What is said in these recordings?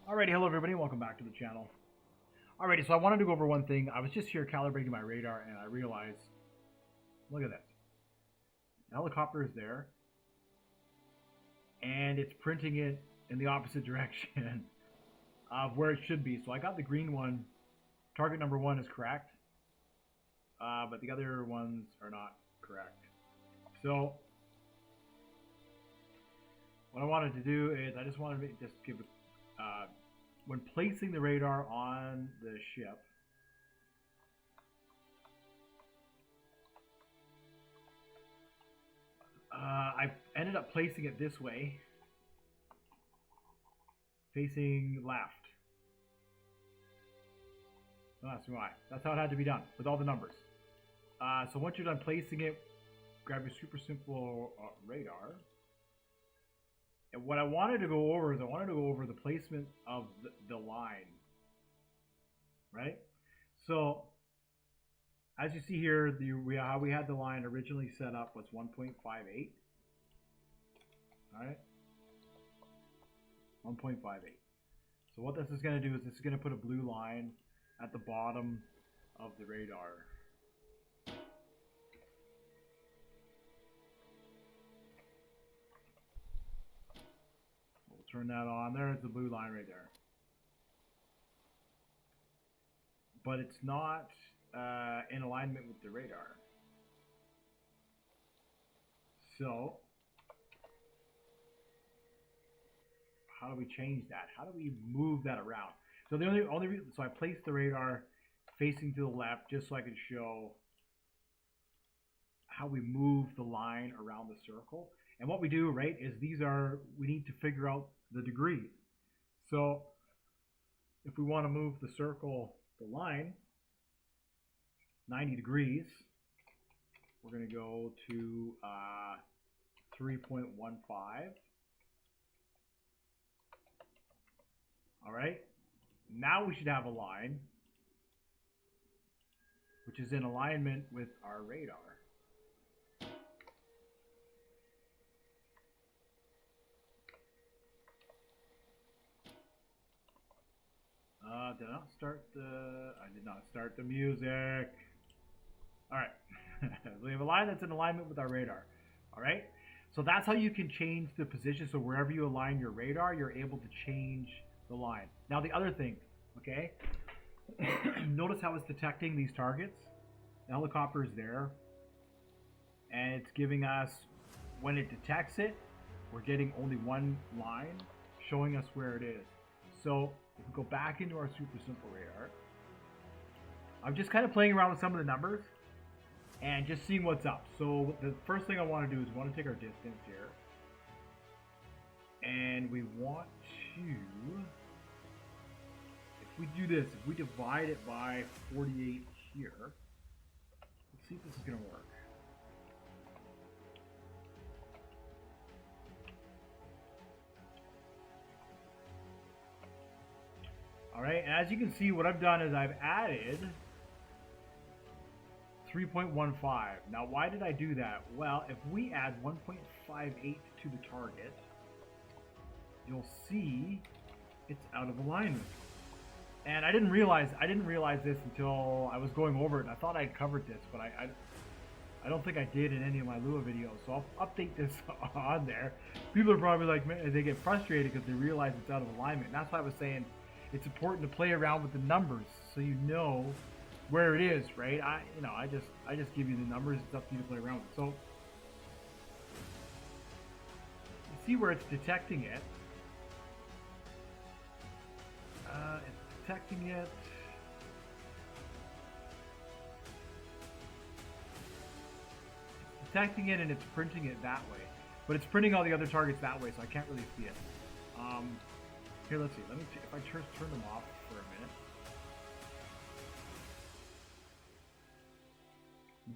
Alrighty, hello everybody, welcome back to the channel. Alrighty, so I wanted to go over one thing. I was just here calibrating my radar and I realized, look at this. The helicopter is there and it's printing it in the opposite direction of where it should be. So I got the green one, target number 1 is correct, but the other ones are not correct. So what I wanted to do is I just wanted to just give it when placing the radar on the ship, I ended up placing it this way, facing left. So that's why. That's how it had to be done, with all the numbers. So once you're done placing it, grab your super simple radar. And what I wanted to go over is I wanted to go over the placement of the line, right? So as you see here, how we had the line originally set up was 1.58. All right, 1.58. So what this is going to do is this is going to put a blue line at the bottom of the radar. Turn that on. There's the blue line right there. But it's not in alignment with the radar. So how do we change that? How do we move that around? So the only reason, so I placed the radar facing to the left just so I could show how we move the line around the circle. And what we do, right, is we need to figure out the degrees. So if we want to move the circle, the line, 90 degrees, we're going to go to 3.15. All right. Now we should have a line which is in alignment with our radar. I did not start the music. All right. So we have a line that's in alignment with our radar. All right. So that's how you can change the position. So wherever you align your radar, you're able to change the line. Now the other thing, okay, notice how it's detecting these targets. The helicopter is there, and it's giving us, when it detects it, we're getting only one line showing us where it is. So if we go back into our super simple radar, I'm just kind of playing around with some of the numbers and just seeing what's up. So the first thing I want to do is we want to take our distance here, and we want to, if we do this, if we divide it by 48 here, let's see if this is going to work. All right, and as you can see, what I've done is I've added 3.15. Now, why did I do that? Well, if we add 1.58 to the target, you'll see it's out of alignment. And I didn't realize this until I was going over it. I thought I'd covered this, but I don't think I did in any of my Lua videos. So I'll update this on there. People are probably like, man, they get frustrated because they realize it's out of alignment. And that's why I was saying it's important to play around with the numbers so you know where it is, right? I just give you the numbers. It's up to you to play around with. So you see where it's detecting it. It's detecting it. It's detecting it and it's printing it that way, but it's printing all the other targets that way, so I can't really see it. Here, let's see. Let me see if I turn them off for a minute.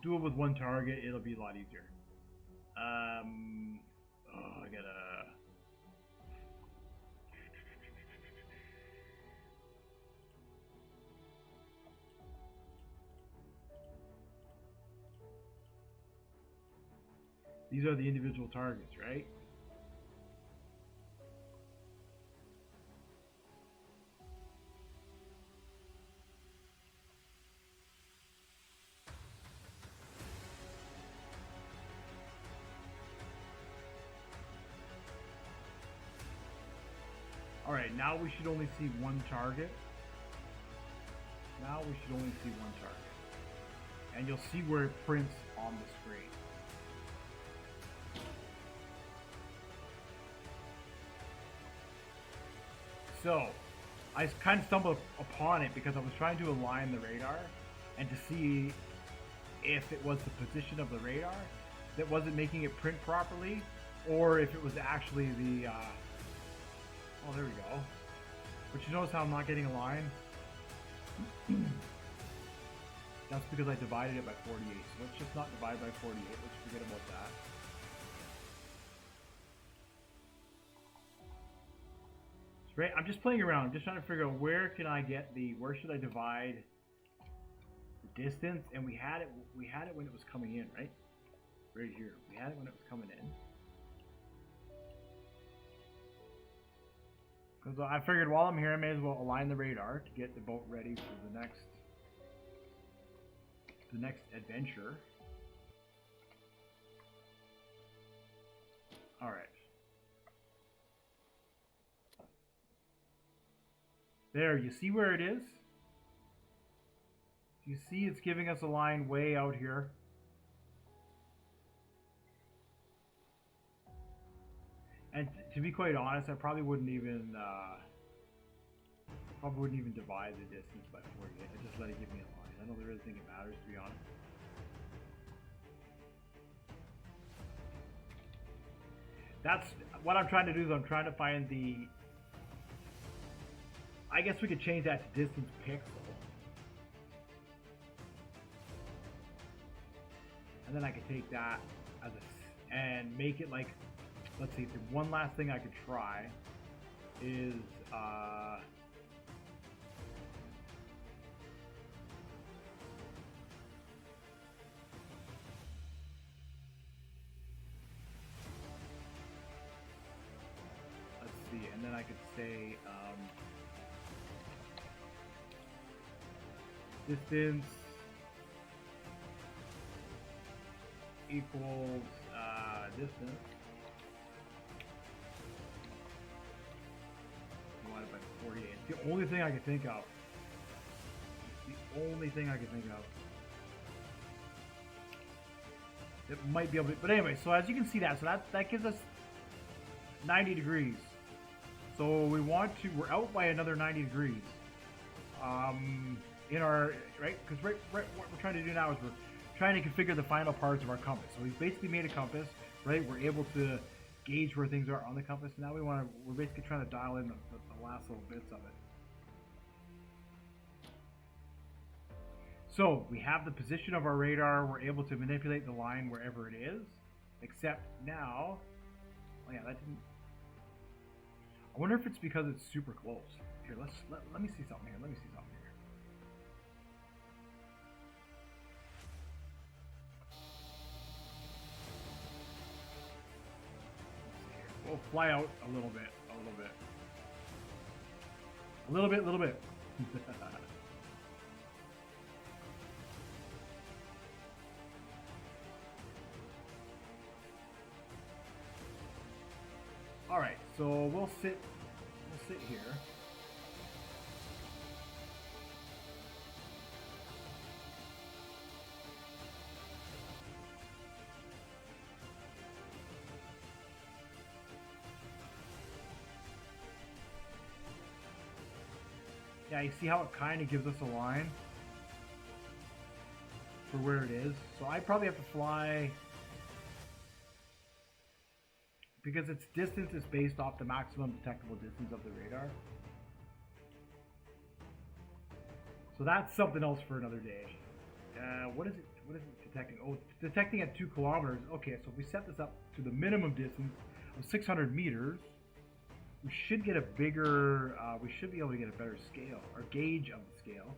Do it with one target, it'll be a lot easier. I gotta. These are the individual targets, right? Alright, now we should only see one target. Now we should only see one target. And you'll see where it prints on the screen. So, I kind of stumbled upon it because I was trying to align the radar and to see if it was the position of the radar that wasn't making it print properly, or if it was actually the, oh, there we go. But you notice how I'm not getting a line? That's because I divided it by 48. So let's just not divide by 48. Let's forget about that. Right, I'm just playing around. I'm just trying to figure out where should I divide the distance? And we had it when it was coming in, right? Right here. We had it when it was coming in. Because I figured while I'm here, I may as well align the radar to get the boat ready for the next adventure. All right. There, you see where it is? You see it's giving us a line way out here. And to be quite honest, I probably wouldn't even divide the distance by 48. I just let it give me a line. I don't really think it matters, to be honest. That's what I'm trying to do. Is I'm trying to find the. I guess we could change that to distance pixel. And then I could take that as and make it like, let's see, the one last thing I could try is, let's see, and then I could say, distance equals distance divided by 48. It's the only thing I can think of. The only thing I can think of. It might be able to, but anyway, so as you can see that, so that gives us 90 degrees. So we're out by another 90 degrees. In our, right, because what we're trying to do now is we're trying to configure the final parts of our compass. So we've basically made a compass, right? We're able to gauge where things are on the compass. Now we're basically trying to dial in the last little bits of it. So we have the position of our radar. We're able to manipulate the line wherever it is, except now, oh yeah, that didn't. I wonder if it's because it's super close. Here, let me see something here. Let me see something here. We'll fly out a little bit. All right, so we'll sit here. Yeah, you see how it kind of gives us a line for where it is. So I probably have to fly, because its distance is based off the maximum detectable distance of the radar. So that's something else for another day. What is it detecting? Oh, it's detecting at 2 kilometers. Okay, so if we set this up to the minimum distance of 600 meters, we should get a bigger, we should be able to get a better scale, or gauge of the scale.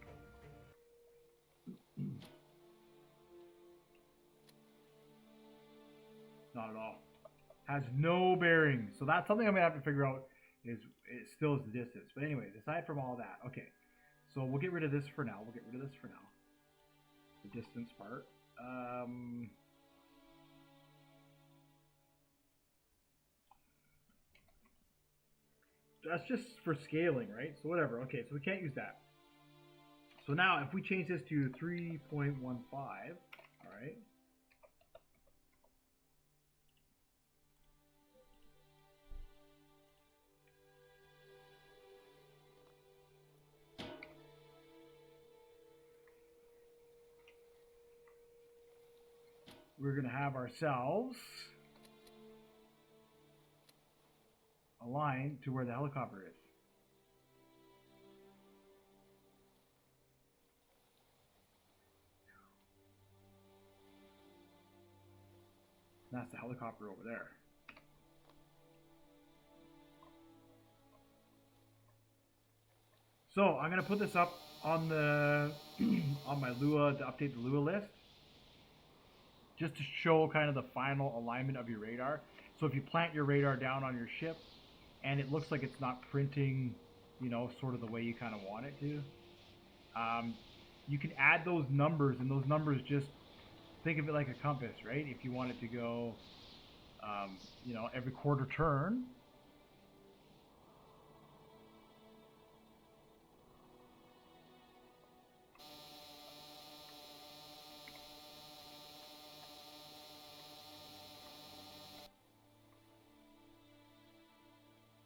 Not at all. Has no bearing. So that's something I'm going to have to figure out, is it still is the distance. But anyways, aside from all that, okay. So we'll get rid of this for now. The distance part. that's just for scaling, right? So whatever. Okay, so we can't use that. So now if we change this to 3.15, all right. We're going to have ourselves a line to where the helicopter is. That's the helicopter over there. So I'm going to put this up on the on my Lua to update the Lua list, just to show kind of the final alignment of your radar. So if you plant your radar down on your ship and it looks like it's not printing, you know, sort of the way you kind of want it to, you can add those numbers, and those numbers, just think of it like a compass, right? If you want it to go, you know, every quarter turn,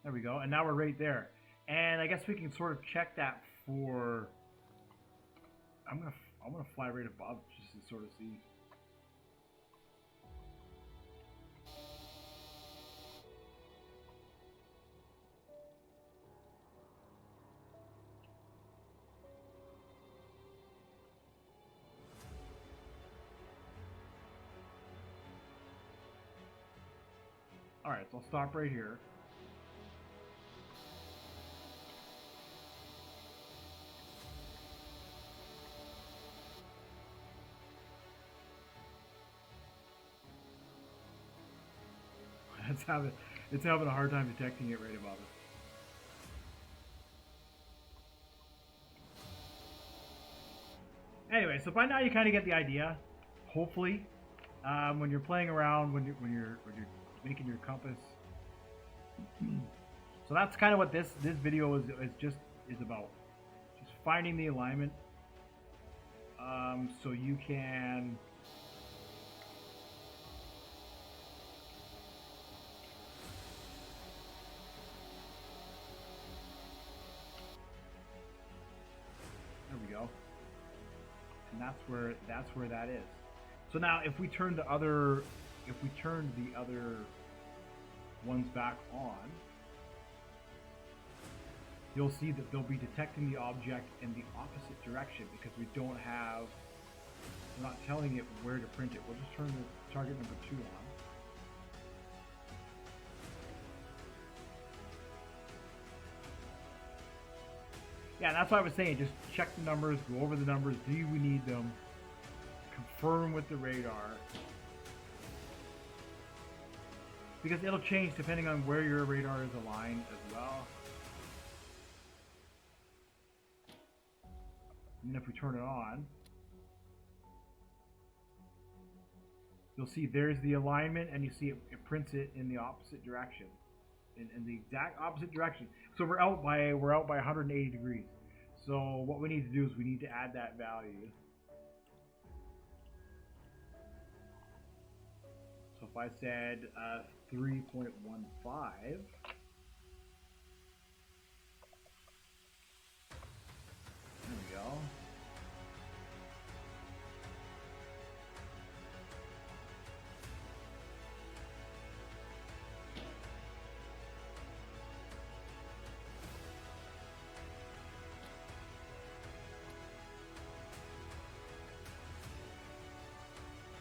there we go, and now we're right there. And I guess we can sort of check that for. I'm gonna fly right above just to sort of see. All right, so I'll stop right here. It's having a hard time detecting it right above us. Anyway, so by now you kind of get the idea. Hopefully, when you're playing around, when you're making your compass. So that's kind of what this video is about. Just finding the alignment, so you can. There we go. And that's where that is. So now if we turn the other ones back on, you'll see that they'll be detecting the object in the opposite direction, because we're not telling it where to print it. We'll just turn the target number 2 on. Yeah, that's what I was saying. Just check the numbers, go over the numbers. Do we need them? Confirm with the radar. Because it'll change depending on where your radar is aligned as well. And if we turn it on, you'll see there's the alignment, and you see it prints it in the opposite direction. In the exact opposite direction. So we're out by 180 degrees. So what we need to do is we need to add that value. So if I said 3.15, there we go.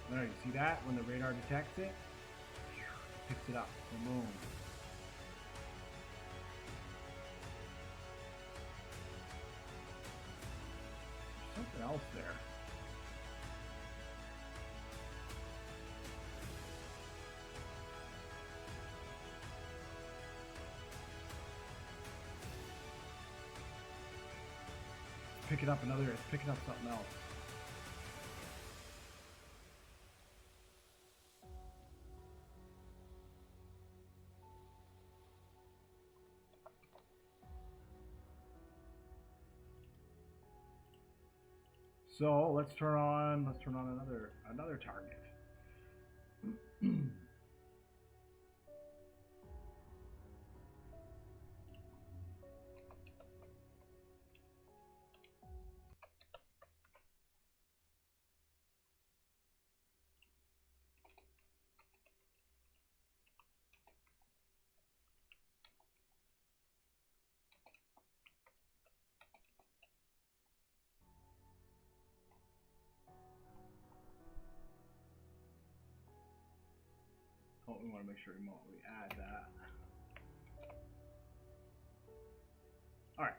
There, you see that? When the radar detects it, it picks it up. Boom. There's something else there. It's picking up something else. So let's turn on another target. Oh, we want to make sure we add that. All right.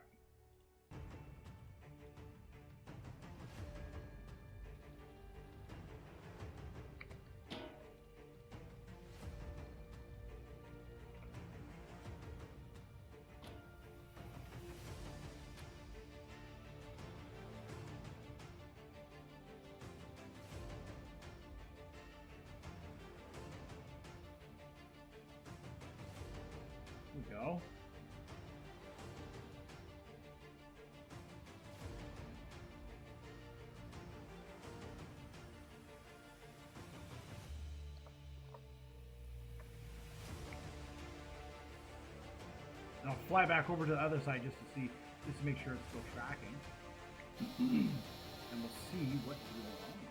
There we go. And I'll fly back over to the other side just to make sure it's still tracking. And we'll see what's going on here.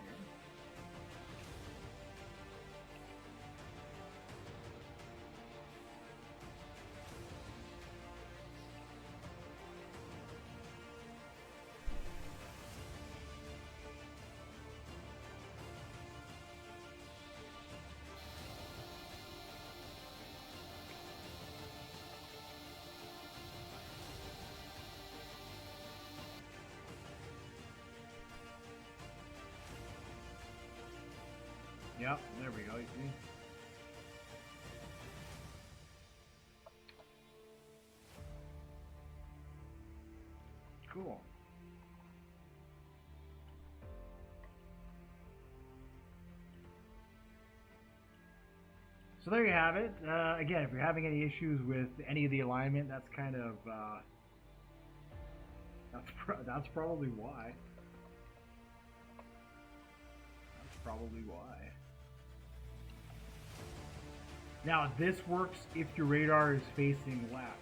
Yep, there we go, you see? Cool. So there you have it. Again, if you're having any issues with any of the alignment, that's kind of that's probably why. That's probably why. Now this works if your radar is facing left.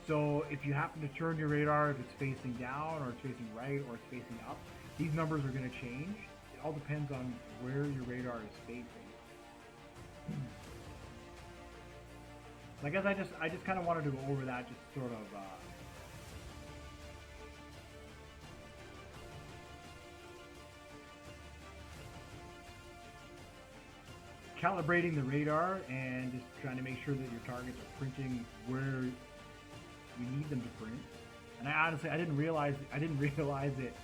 So if you happen to turn your radar, if it's facing down or it's facing right or it's facing up, these numbers are going to change. It all depends on where your radar is facing. I guess I just kind of wanted to go over that, just sort of calibrating the radar and just trying to make sure that your targets are printing where you need them to print. And I honestly I didn't realize it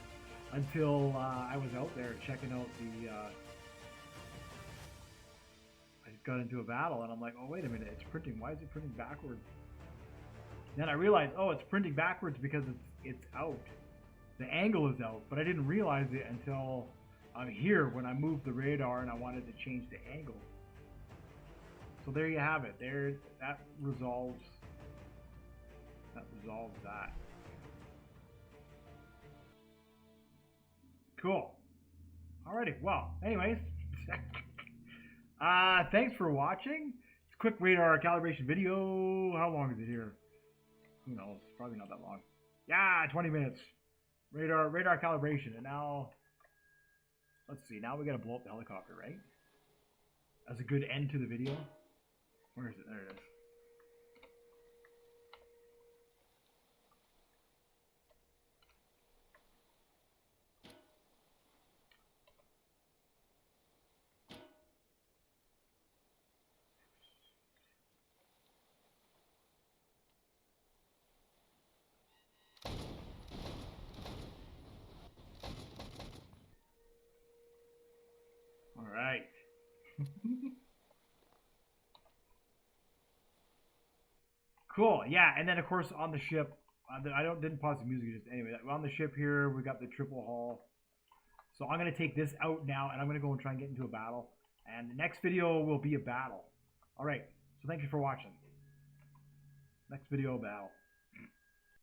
until I was out there checking out the. I just got into a battle and I'm like, oh wait a minute, it's printing. Why is it printing backwards? Then I realized, oh, it's printing backwards because it's out. The angle is out, but I didn't realize it until I'm here when I moved the radar and I wanted to change the angle. So there you have it. There, that resolves that. Cool. Alrighty. Well, anyways, thanks for watching. It's a quick radar calibration video. How long is it here? Who knows? Probably not that long. Yeah, 20 minutes. Radar calibration, and now let's see. Now we gotta blow up the helicopter, right? As a good end to the video. Where is it? There it is. All right. Cool. Yeah, and then of course on the ship, I didn't pause the music. Just anyway, on the ship here we got the triple hull. So I'm gonna take this out now, and I'm gonna go and try and get into a battle. And the next video will be a battle. All right. So thank you for watching. Next video, battle.